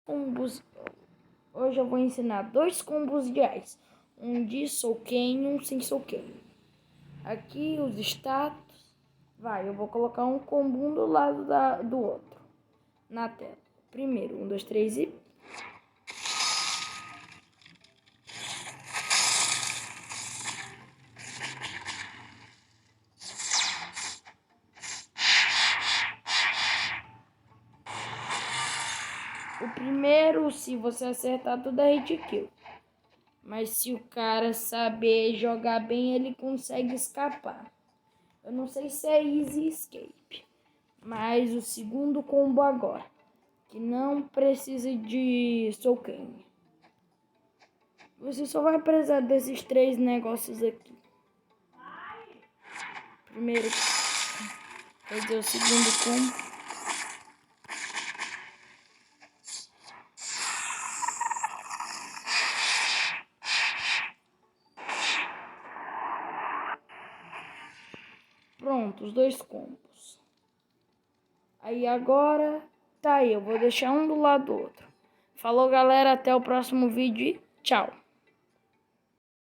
combos. Hoje eu vou ensinar 2 combos de Ice. Um de Soulcane e um sem Soulcane. Aqui os status. Eu vou colocar um combo um do lado do outro na tela. Primeiro, 1, 2, 3 e... O primeiro, se você acertar tudo, é hit kill. Mas se o cara saber jogar bem, ele consegue escapar. Eu não sei se é easy escape. Mas o segundo combo agora, que não precisa de Soulcane. Você só vai precisar desses 3 negócios aqui. Primeiro, fazer o segundo combo. Pronto, os 2 combos. Aí agora, tá aí, eu vou deixar um do lado do outro. Falou, galera, até o próximo vídeo e tchau.